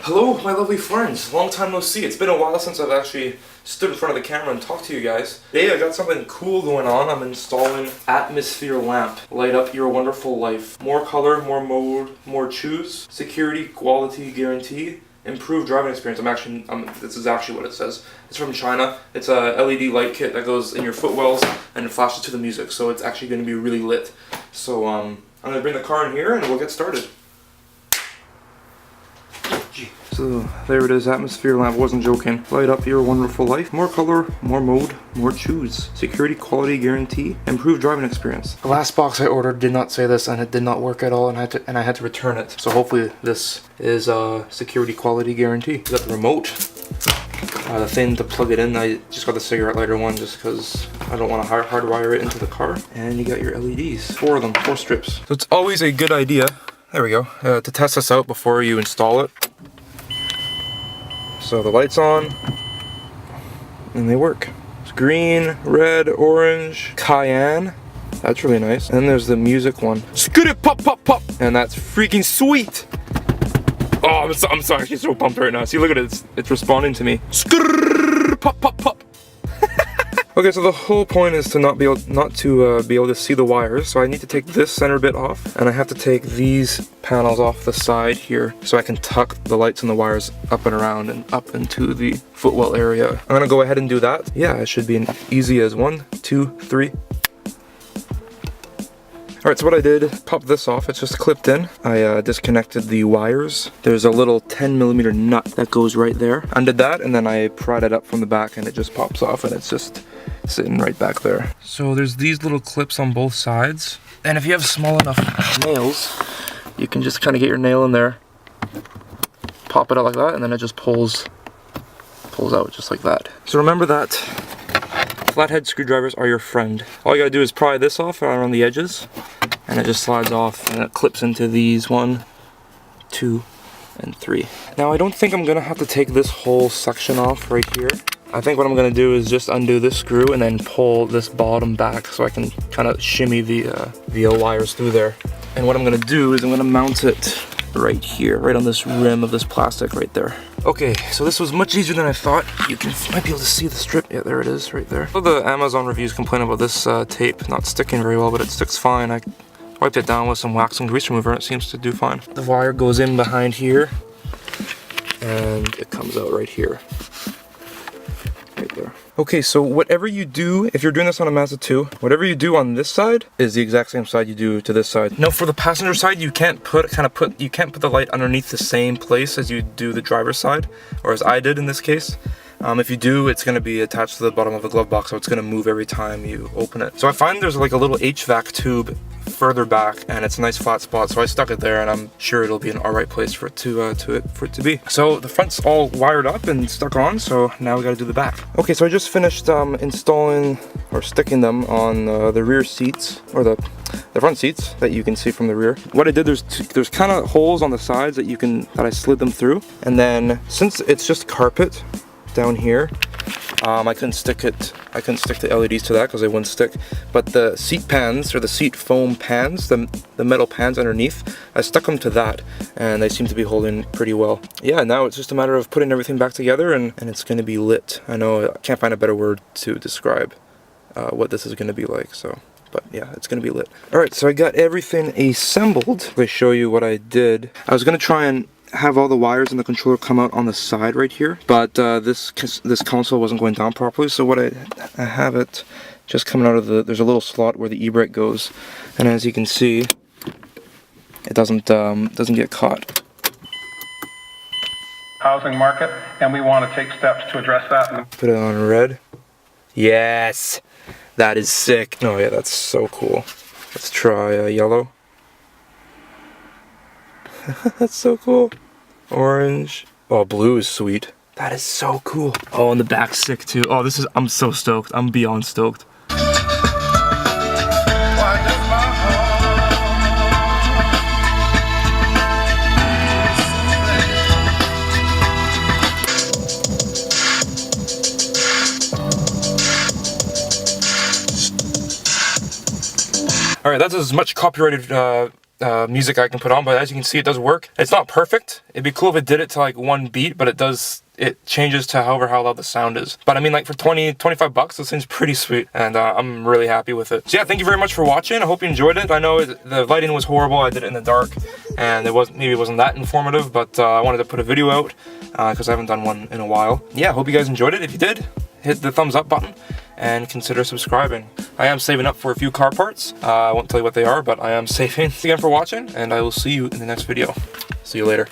Hello, my lovely friends. Long time no see. It's been a while since I've actually stood in front of the camera and talked to you guys. Today I got something cool going on. I'm installing atmosphere lamp. Light up your wonderful life. More color, more mode, more choose. Security, quality, guarantee. Improved driving experience. This is actually what it says. It's from China. It's a LED light kit that goes in your footwells and it flashes to the music. So it's actually going to be really lit. So I'm going to bring the car in here and we'll get started. So there it is, atmosphere lamp, wasn't joking. Light up your wonderful life. More color, more mode, more choose. Security, quality, guarantee, improved driving experience. The last box I ordered did not say this and it did not work at all and I had to return it. So hopefully this is security, quality, guarantee. You got the remote, the thing to plug it in. I just got the cigarette lighter one just because I don't want to hardwire it into the car. And you got your LEDs, 4 of them, 4 strips. So it's always a good idea, there we go, to test this out before you install it. So the light's on, and they work. It's green, red, orange, cayenne. That's really nice. And there's the music one. Scooter pop pop pop, and that's freaking sweet. Oh, I'm so actually so pumped right now. See, look at it. It's responding to me. Scooter pop pop pop. Okay, so the whole point is to not be able to see the wires. So I need to take this center bit off, and I have to take these panels off the side here, so I can tuck the lights and the wires up and around and up into the footwell area. I'm gonna go ahead and do that. Yeah, it should be as easy as 1, 2, 3. Alright, so what I did, popped this off, it's just clipped in. I disconnected the wires. There's a little 10mm nut that goes right there. Undid that, and then I pried it up from the back and it just pops off and it's just sitting right back there. So there's these little clips on both sides. And if you have small enough nails, you can just kind of get your nail in there, pop it out like that, and then it just pulls out just like that. So remember that flathead screwdrivers are your friend. All you gotta do is pry this off around the edges, and it just slides off and it clips into these 1, 2, and 3. Now I don't think I'm gonna have to take this whole section off right here. I think what I'm gonna do is just undo this screw and then pull this bottom back so I can kind of shimmy the wires through there. And what I'm gonna do is I'm gonna mount it right here, right on this rim of this plastic right there. Okay, so this was much easier than I thought. You might be able to see the strip. Yeah, there it is, right there. So the Amazon reviews complain about this tape not sticking very well, but it sticks fine. I wiped it down with some wax and grease remover and it seems to do fine. The wire goes in behind here, and it comes out right here. Right there. Okay, so whatever you do, if you're doing this on a Mazda 2, whatever you do on this side is the exact same side you do to this side. Now for the passenger side, you can't put the light underneath the same place as you do the driver's side, or as I did in this case. If you do, it's going to be attached to the bottom of the glove box, so it's going to move every time you open it. So I find there's like a little HVAC tube further back, and it's a nice flat spot, so I stuck it there, and I'm sure it'll be an alright place for it to be. So the front's all wired up and stuck on, so now we got to do the back. Okay, so I just finished installing or sticking them on the rear seats, or the front seats that you can see from the rear. What I did, there's kind of holes on the sides that I slid them through, and then since it's just carpet down here, I couldn't stick the LEDs to that because they wouldn't stick. But the seat pans, or the seat foam pans, the metal pans underneath, I stuck them to that, and they seem to be holding pretty well. Yeah, now it's just a matter of putting everything back together, and it's going to be lit. I know I can't find a better word to describe what this is going to be like. So, but yeah, it's going to be lit. Alright, so I got everything assembled. Let me show you what I did. I was going to try and have all the wires and the controller come out on the side right here, but this console wasn't going down properly, so what I have it just coming out of there's a little slot where the e-brake goes, and as you can see, it doesn't get caught. Housing market, and we want to take steps to address that. Put it on red. Yes, that is sick. Oh yeah, that's so cool. Let's try yellow. That's so cool. Orange. Oh, blue is sweet. That is so cool. Oh, and the back's sick too. Oh, I'm so stoked. I'm beyond stoked. Alright, that's as much copyrighted music I can put on, but as you can see, it does work. It's not perfect. It'd be cool if it did it to like one beat, but it changes to how loud the sound is. But I mean, like for 25 bucks, this thing's pretty sweet, and I'm really happy with it. So yeah, thank you very much for watching. I hope you enjoyed it. I know the lighting was horrible. I did it in the dark, and maybe it wasn't that informative, but I wanted to put a video out because I haven't done one in a while. Yeah, hope you guys enjoyed it. If you did, hit the thumbs up button and consider subscribing. I am saving up for a few car parts. I won't tell you what they are, but I am saving. Thanks again for watching, and I will see you in the next video. See you later.